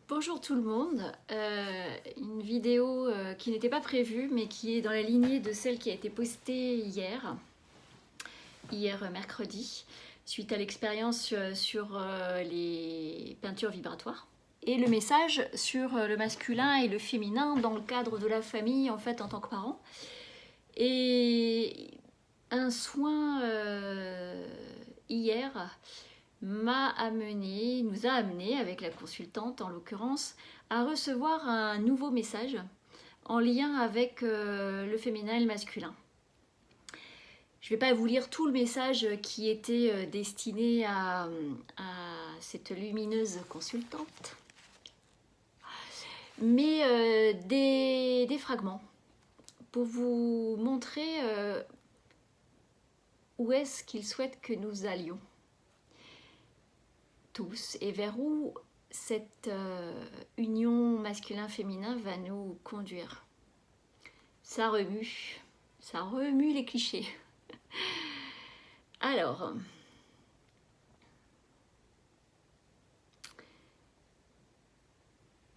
Bonjour tout le monde, une vidéo qui n'était pas prévue mais qui est dans la lignée de celle qui a été postée hier mercredi, suite à l'expérience sur les peintures vibratoires. Et le message sur le masculin et le féminin dans le cadre de la famille en fait en tant que parent. Et un soin hier nous a amené, avec la consultante en l'occurrence, à recevoir un nouveau message en lien avec le féminin et le masculin. Je ne vais pas vous lire tout le message qui était destiné à cette lumineuse consultante, mais des fragments pour vous montrer où est-ce qu'il souhaite que nous allions tous et vers où cette union masculin-féminin va nous conduire. Ça remue les clichés. Alors,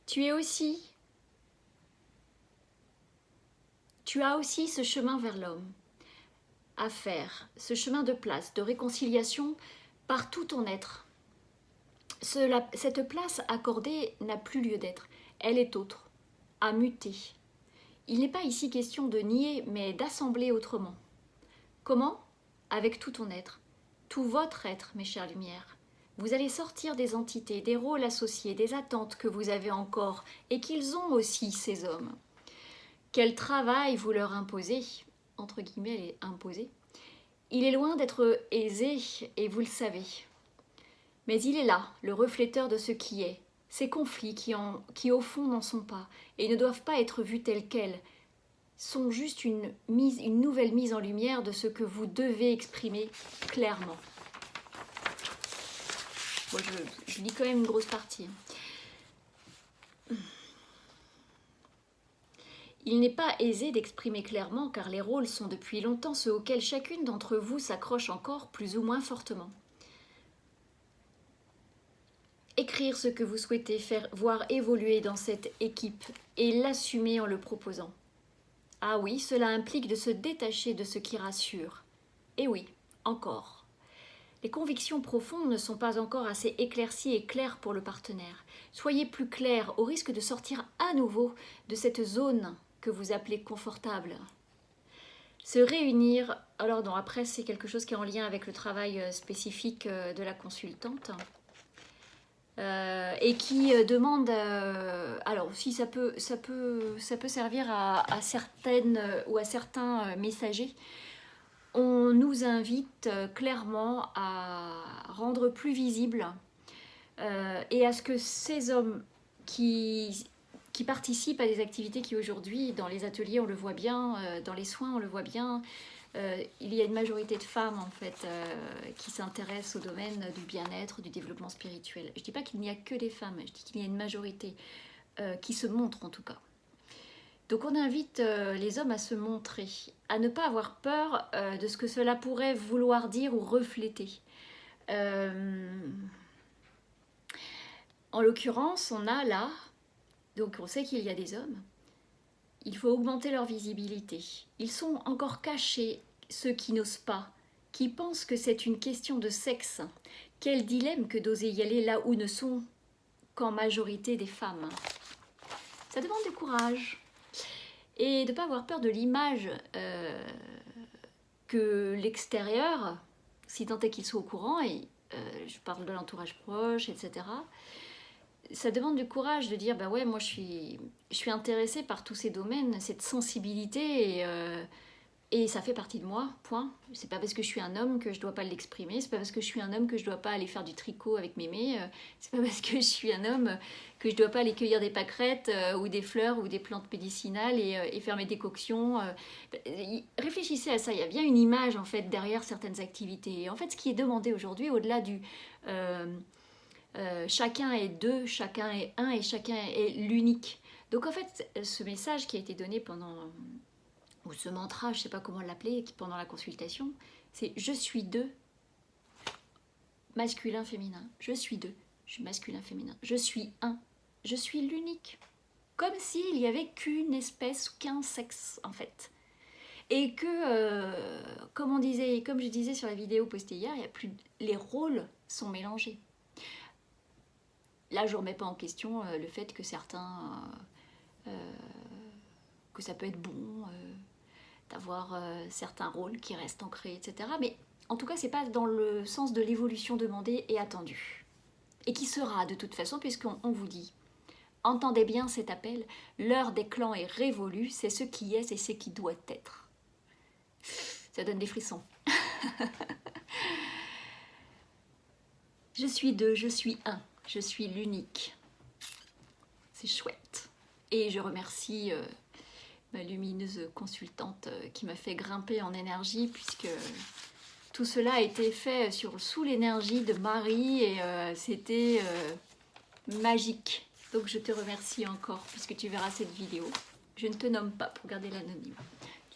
tu as aussi ce chemin vers l'homme à faire, ce chemin de place, de réconciliation par tout ton être. Cette place accordée n'a plus lieu d'être, elle est autre, à muter. Il n'est pas ici question de nier, mais d'assembler autrement. Comment ? Avec tout ton être, tout votre être, mes chères lumières. Vous allez sortir des entités, des rôles associés, des attentes que vous avez encore et qu'ils ont aussi, ces hommes. Quel travail vous leur imposez, entre guillemets, les imposer. Il est loin d'être aisé et vous le savez. Mais il est là, le refléteur de ce qui est. Ces conflits qui au fond n'en sont pas et ne doivent pas être vus tels quels, sont juste une nouvelle mise en lumière de ce que vous devez exprimer clairement. Bon, je lis quand même une grosse partie. Il n'est pas aisé d'exprimer clairement car les rôles sont depuis longtemps ceux auxquels chacune d'entre vous s'accroche encore plus ou moins fortement. Écrire ce que vous souhaitez faire voir évoluer dans cette équipe et l'assumer en le proposant. Ah oui, cela implique de se détacher de ce qui rassure. Et oui, encore. Les convictions profondes ne sont pas encore assez éclaircies et claires pour le partenaire. Soyez plus clair au risque de sortir à nouveau de cette zone que vous appelez confortable. Se réunir, alors non, après c'est quelque chose qui est en lien avec le travail spécifique de la consultante. Et qui demande, alors si ça peut servir à certaines ou à certains messagers, on nous invite clairement à rendre plus visible et à ce que ces hommes qui participent à des activités qui aujourd'hui, dans les ateliers on le voit bien, dans les soins on le voit bien, il y a une majorité de femmes en fait qui s'intéressent au domaine du bien-être, du développement spirituel. Je ne dis pas qu'il n'y a que des femmes, je dis qu'il y a une majorité qui se montrent en tout cas. Donc on invite les hommes à se montrer, à ne pas avoir peur de ce que cela pourrait vouloir dire ou refléter. En l'occurrence, on a là, donc on sait qu'il y a des hommes. Il faut augmenter leur visibilité. Ils sont encore cachés, ceux qui n'osent pas, qui pensent que c'est une question de sexe. Quel dilemme que d'oser y aller là où ne sont qu'en majorité des femmes. Ça demande du courage. Et de ne pas avoir peur de l'image que l'extérieur, si tant est qu'il soit au courant, et je parle de l'entourage proche, etc., ça demande du courage de dire bah ouais, moi je suis intéressée par tous ces domaines, cette sensibilité et ça fait partie de moi, point. C'est pas parce que je suis un homme que je dois pas l'exprimer, c'est pas parce que je suis un homme que je dois pas aller faire du tricot avec mémé, c'est pas parce que je suis un homme que je dois pas aller cueillir des pâquerettes ou des fleurs ou des plantes médicinales et faire mes décoctions. Réfléchissez à ça, il y a bien une image en fait derrière certaines activités. Et en fait, ce qui est demandé aujourd'hui, au-delà du chacun est deux, chacun est un et chacun est l'unique. Donc en fait, ce message qui a été donné pendant, ou ce mantra, je ne sais pas comment l'appeler, pendant la consultation, c'est « je suis deux », masculin, féminin. Je suis deux, je suis masculin, féminin. Je suis un, je suis l'unique. Comme s'il n'y avait qu'une espèce, qu'un sexe en fait. Et que, comme je disais sur la vidéo postée hier, il y a plus, les rôles sont mélangés. Là, je ne remets pas en question le fait que certains, que ça peut être bon d'avoir certains rôles qui restent ancrés, etc. Mais en tout cas, c'est pas dans le sens de l'évolution demandée et attendue. Et qui sera de toute façon, puisqu'on vous dit, entendez bien cet appel, l'heure des clans est révolue, c'est ce qui est, c'est ce qui doit être. Ça donne des frissons. Je suis deux, je suis un, je suis l'unique. C'est chouette. Et je remercie ma lumineuse consultante qui m'a fait grimper en énergie, puisque tout cela a été fait sous l'énergie de Marie et c'était magique. Donc je te remercie encore, puisque tu verras cette vidéo. Je ne te nomme pas pour garder l'anonyme.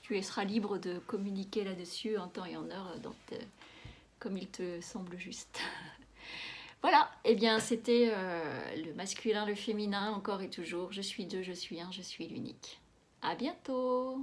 Tu seras libre de communiquer là-dessus en temps et en heure, comme il te semble juste. Voilà, et eh bien c'était le masculin, le féminin, encore et toujours. Je suis deux, je suis un, je suis l'unique. À bientôt!